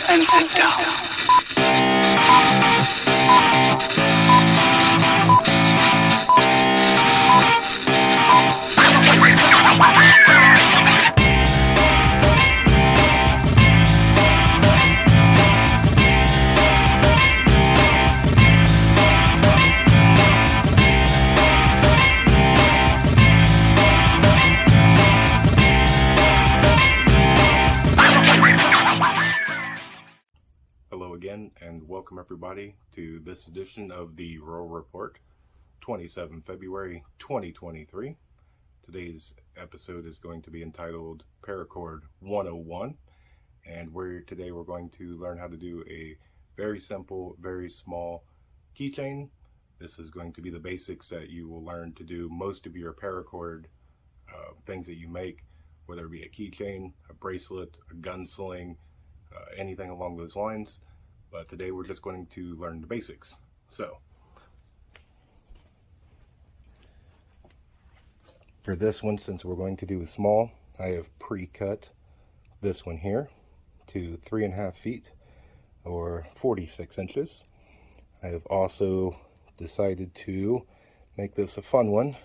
and sit down. Hello again, and welcome everybody to this edition of the Rural Report, 27 February 2023. Today's episode is going to be entitled Paracord 101, and today we're going to learn how to do a very simple, very small keychain. This is going to be the basics that you will learn to do most of your paracord things that you make, whether it be a keychain, a bracelet, a gun sling, anything along those lines. But today we're just going to learn the basics. So, for this one, since we're going to do a small, I have pre-cut this one here to 3.5 feet or 46 inches. I have also decided to make this a fun one.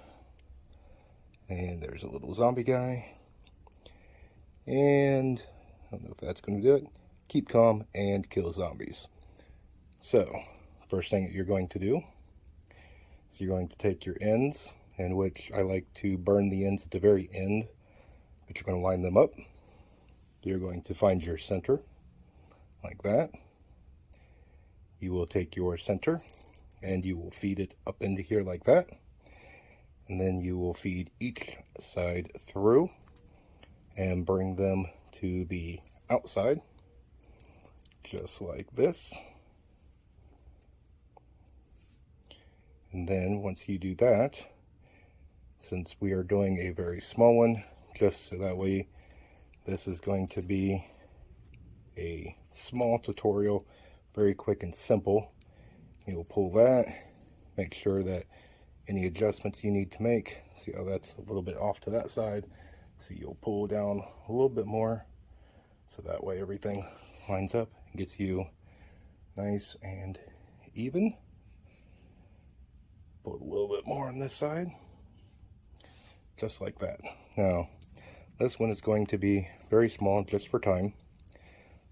And there's a little zombie guy. And I don't know if that's going to do it. Keep calm and kill zombies. So, first thing that you're going to do is you're going to take your ends, in which I like to burn the ends at the very end, but you're going to line them up. You're going to find your center, like that. You will take your center, and you will feed it up into here like that. And then you will feed each side through, and bring them to the outside. Just like this. And then once you do that, since we are doing a very small one, just so that way this is going to be a small tutorial, very quick and simple. You'll pull that, make sure that any adjustments you need to make, see how that's a little bit off to that side, so you'll pull down a little bit more, so that way everything lines up and gets you nice and even. Put a little bit more on this side, just like that. Now, this one is going to be very small just for time.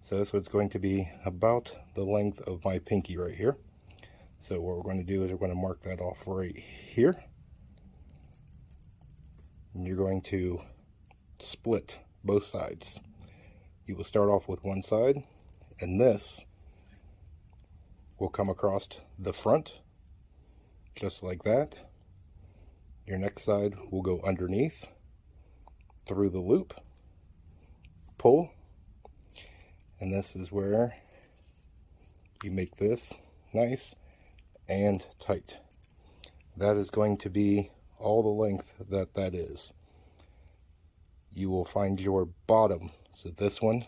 So this one's going to be about the length of my pinky right here. So what we're going to do is we're going to mark that off right here. And you're going to split both sides. You will start off with one side, and this will come across the front, just like that. Your next side will go underneath, through the loop, pull, and this is where you make this nice and tight. That is going to be all the length that is. You will find your bottom. So this one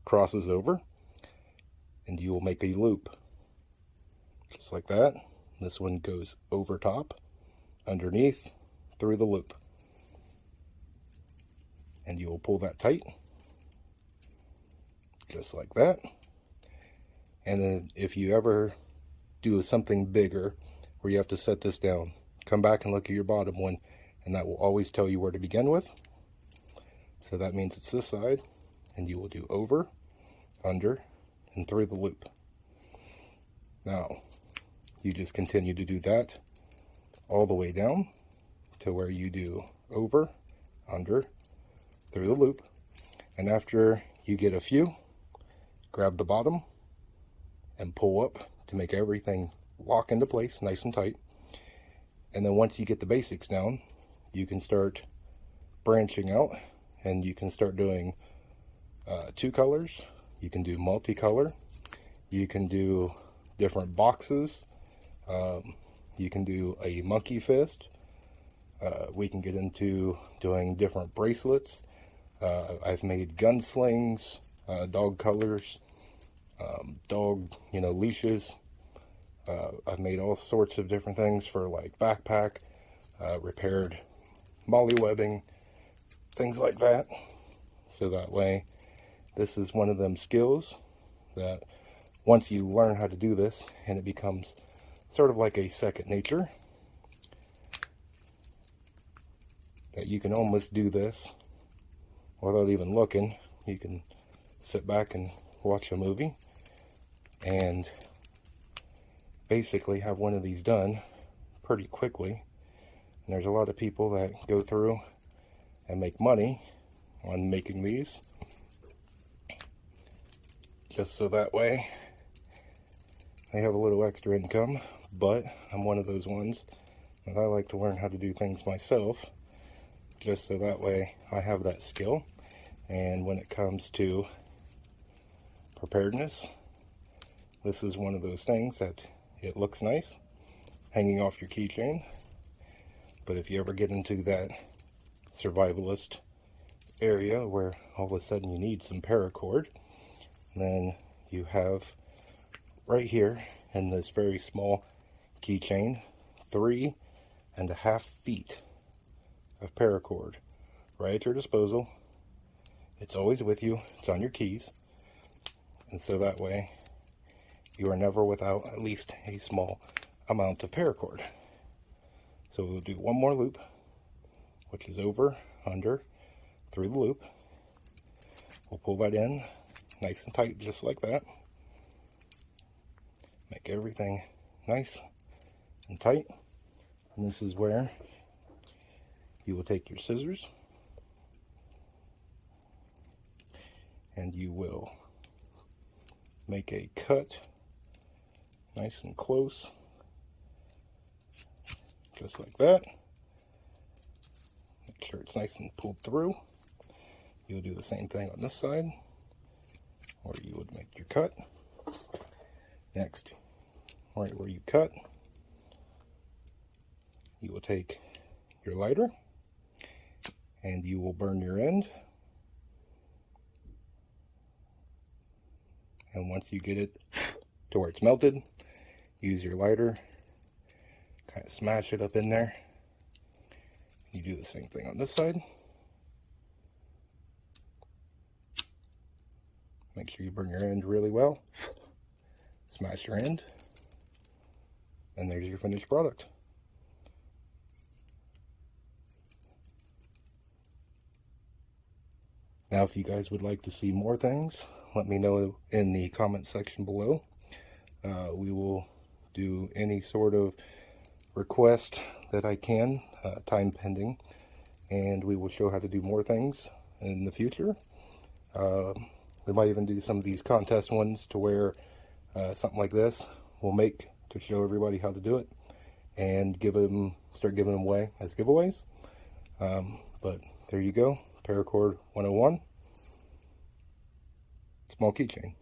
crosses over, and you will make a loop, just like that. This one goes over top, underneath, through the loop. And you will pull that tight, just like that. And then if you ever do something bigger, where you have to set this down, come back and look at your bottom one, and that will always tell you where to begin with. So that means it's this side, and you will do over, under, and through the loop. Now, you just continue to do that all the way down to where you do over, under, through the loop. And after you get a few, grab the bottom and pull up to make everything lock into place nice and tight. And then once you get the basics down, you can start branching out. And you can start doing 2 colors. You can do multicolor. You can do different boxes. You can do a monkey fist. We can get into doing different bracelets. I've made gun slings, dog colors, dog, leashes. I've made all sorts of different things for like backpack, repaired molly webbing, things like that. So that way, this is one of them skills that once you learn how to do this, and it becomes sort of like a second nature, that you can almost do this without even looking. You can sit back and watch a movie and basically have one of these done pretty quickly. And there's a lot of people that go through and make money on making these, just so that way they have a little extra income. But I'm one of those ones that I like to learn how to do things myself, just so that way I have that skill. And when it comes to preparedness, this is one of those things that it looks nice hanging off your keychain. But if you ever get into that survivalist area where all of a sudden you need some paracord, then you have right here in this very small keychain 3.5 feet of paracord right at your disposal. It's always with you, it's on your keys, and so that way you are never without at least a small amount of paracord. So we'll do one more loop, which is over, under, through the loop. We'll pull that in nice and tight, just like that. Make everything nice and tight. And this is where you will take your scissors and you will make a cut nice and close, just like that. Make sure it's nice and pulled through. You'll do the same thing on this side, where you would make your cut. Next, right where you cut, you will take your lighter and you will burn your end. And once you get it to where it's melted, use your lighter, kind of smash it up in there. You do the same thing on this side. Make sure you burn your end really well. Smash your end. And there's your finished product. Now, if you guys would like to see more things, let me know in the comment section below. We will do any sort of request that I can, time pending, and we will show how to do more things in the future. We might even do some of these contest ones to where something like this we'll make to show everybody how to do it and start giving them away as giveaways. But there you go, Paracord 101, small keychain.